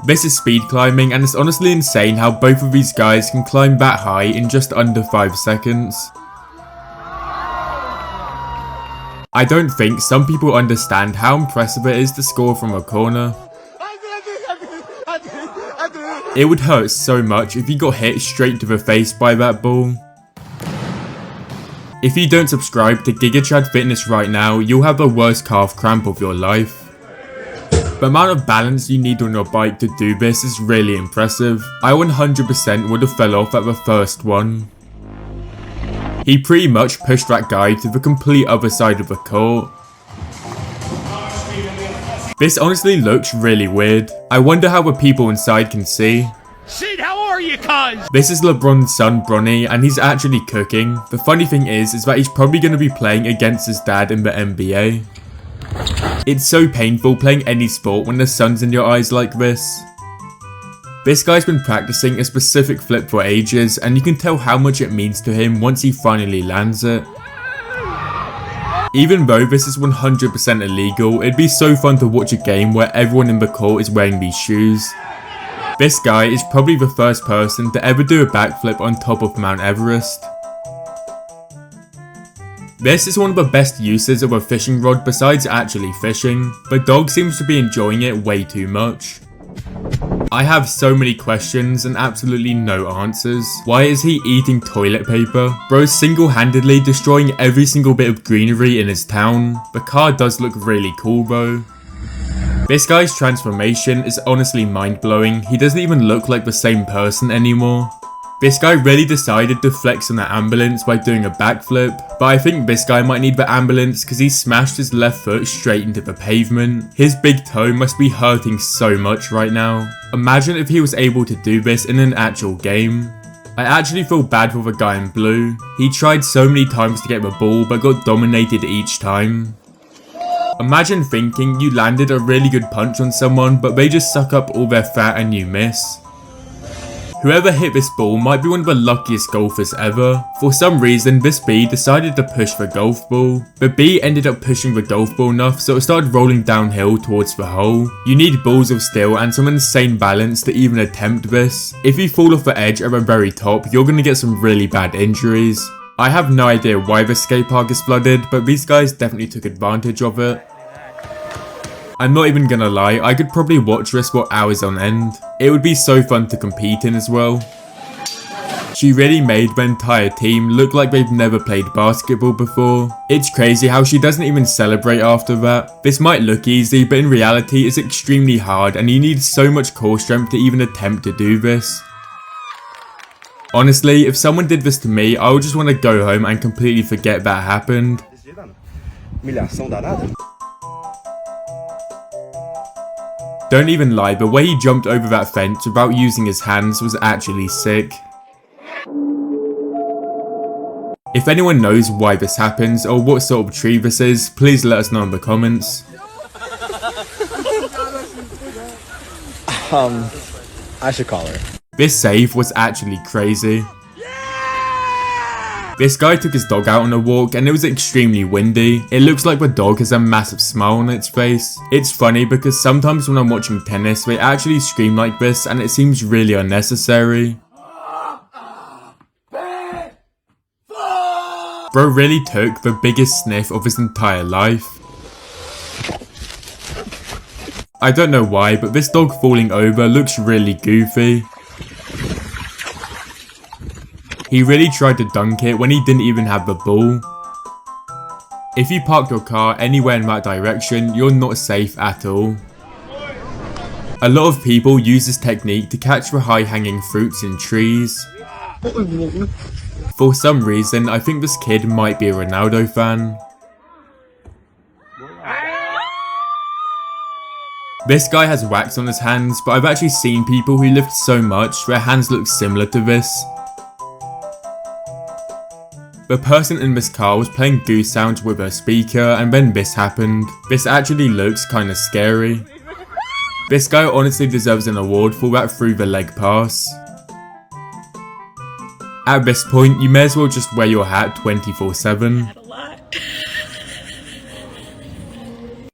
This is speed climbing, and it's honestly insane how both of these guys can climb that high in just under 5 seconds. I don't think some people understand how impressive it is to score from a corner. It would hurt so much if you got hit straight to the face by that ball. If you don't subscribe to GigaChadFitness right now, you'll have the worst calf cramp of your life. The amount of balance you need on your bike to do this is really impressive. I 100% would have fell off at the first one. He pretty much pushed that guy to the complete other side of the court. This honestly looks really weird. I wonder how the people inside can see. Sid, how are you, cuz? This is LeBron's son, Bronny, and he's actually cooking. The funny thing is that he's probably going to be playing against his dad in the NBA. It's so painful playing any sport when the sun's in your eyes like this. This guy's been practicing a specific flip for ages, and you can tell how much it means to him once he finally lands it. Even though this is 100% illegal, it'd be so fun to watch a game where everyone in the court is wearing these shoes. This guy is probably the first person to ever do a backflip on top of Mount Everest. This is one of the best uses of a fishing rod besides actually fishing. The dog seems to be enjoying it way too much. I have so many questions and absolutely no answers. Why is he eating toilet paper? Bro's single-handedly destroying every single bit of greenery in his town. The car does look really cool though. This guy's transformation is honestly mind-blowing. He doesn't even look like the same person anymore. This guy really decided to flex on the ambulance by doing a backflip, but I think this guy might need the ambulance because he smashed his left foot straight into the pavement. His big toe must be hurting so much right now. Imagine if he was able to do this in an actual game. I actually feel bad for the guy in blue. He tried so many times to get the ball but got dominated each time. Imagine thinking you landed a really good punch on someone but they just suck up all their fat and you miss. Whoever hit this ball might be one of the luckiest golfers ever. For some reason, this bee decided to push the golf ball. The bee ended up pushing the golf ball enough so it started rolling downhill towards the hole. You need balls of steel and some insane balance to even attempt this. If you fall off the edge at the very top, you're gonna get some really bad injuries. I have no idea why the skate park is flooded, but these guys definitely took advantage of it. I'm not even gonna lie, I could probably watch this for hours on end. It would be so fun to compete in as well. She really made the entire team look like they've never played basketball before. It's crazy how she doesn't even celebrate after that. This might look easy, but in reality it's extremely hard and you need so much core strength to even attempt to do this. Honestly, if someone did this to me, I would just want to go home and completely forget that happened. Don't even lie, the way he jumped over that fence without using his hands was actually sick. If anyone knows why this happens or what sort of tree this is, please let us know in the comments. I should call her. This save was actually crazy. This guy took his dog out on a walk and it was extremely windy. It looks like the dog has a massive smile on its face. It's funny because sometimes when I'm watching tennis, they actually scream like this and it seems really unnecessary. Bro really took the biggest sniff of his entire life. I don't know why, but this dog falling over looks really goofy. He really tried to dunk it when he didn't even have the ball. If you park your car anywhere in that direction, you're not safe at all. A lot of people use this technique to catch the high-hanging fruits in trees. For some reason, I think this kid might be a Ronaldo fan. This guy has wax on his hands, but I've actually seen people who lift so much their hands look similar to this. The person in this car was playing goose sounds with her speaker and then this happened. This actually looks kinda scary. This guy honestly deserves an award for that through the leg pass. At this point, you may as well just wear your hat 24/7.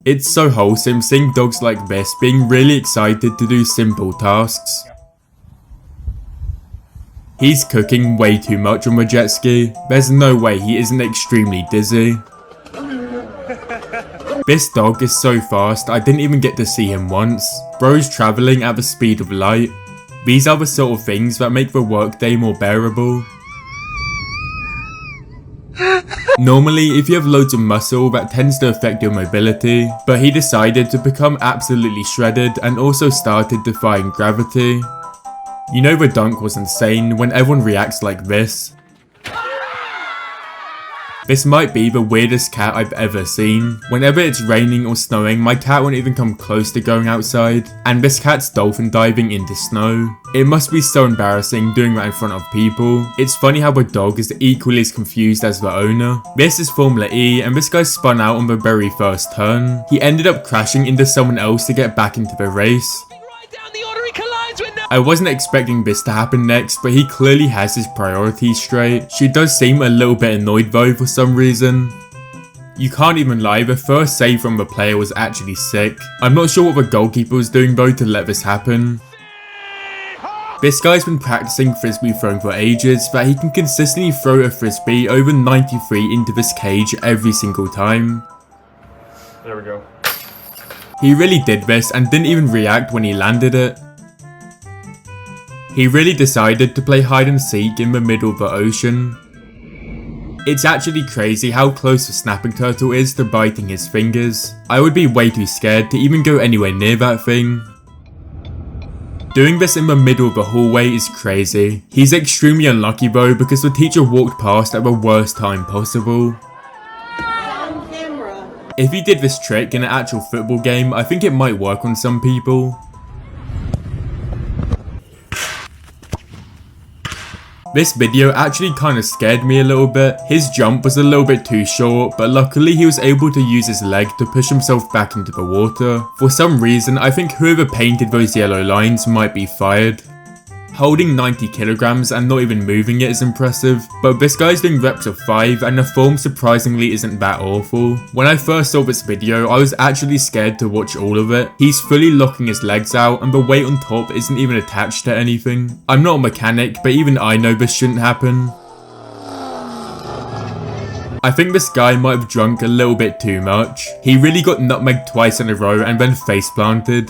It's so wholesome seeing dogs like this being really excited to do simple tasks. He's cooking way too much on the jet ski. There's no way he isn't extremely dizzy. This dog is so fast I didn't even get to see him once. Bro's travelling at the speed of light. These are the sort of things that make the workday more bearable. Normally, if you have loads of muscle, that tends to affect your mobility, but he decided to become absolutely shredded and also started defying gravity. You know the dunk was insane when everyone reacts like this. This might be the weirdest cat I've ever seen. Whenever it's raining or snowing, my cat won't even come close to going outside. And this cat's dolphin diving into snow. It must be so embarrassing doing that in front of people. It's funny how the dog is equally as confused as the owner. This is Formula E and this guy spun out on the very first turn. He ended up crashing into someone else to get back into the race. I wasn't expecting this to happen next, but he clearly has his priorities straight. She does seem a little bit annoyed though for some reason. You can't even lie, the first save from the player was actually sick. I'm not sure what the goalkeeper was doing though to let this happen. This guy's been practicing frisbee throwing for ages, but he can consistently throw a frisbee over 93 into this cage every single time. There we go. He really did this and didn't even react when he landed it. He really decided to play hide and seek in the middle of the ocean. It's actually crazy how close the snapping turtle is to biting his fingers. I would be way too scared to even go anywhere near that thing. Doing this in the middle of the hallway is crazy. He's extremely unlucky though because the teacher walked past at the worst time possible. If he did this trick in an actual football game, I think it might work on some people. This video actually kinda scared me a little bit. His jump was a little bit too short, but luckily he was able to use his leg to push himself back into the water. For some reason, I think whoever painted those yellow lines might be fired. Holding 90 kilograms and not even moving it is impressive, but this guy's doing reps of 5 and the form surprisingly isn't that awful. When I first saw this video, I was actually scared to watch all of it. He's fully locking his legs out and the weight on top isn't even attached to anything. I'm not a mechanic, but even I know this shouldn't happen. I think this guy might have drunk a little bit too much. He really got nutmegged twice in a row and then face planted.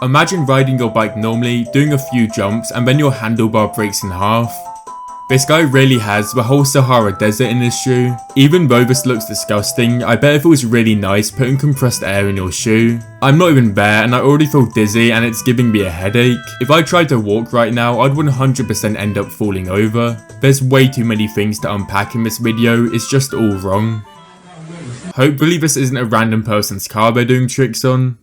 Imagine riding your bike normally, doing a few jumps, and then your handlebar breaks in half. This guy really has the whole Sahara Desert in his shoe. Even though this looks disgusting, I bet if it was really nice putting compressed air in your shoe. I'm not even there and I already feel dizzy and it's giving me a headache. If I tried to walk right now, I'd 100% end up falling over. There's way too many things to unpack in this video, it's just all wrong. Hopefully this isn't a random person's car they're doing tricks on.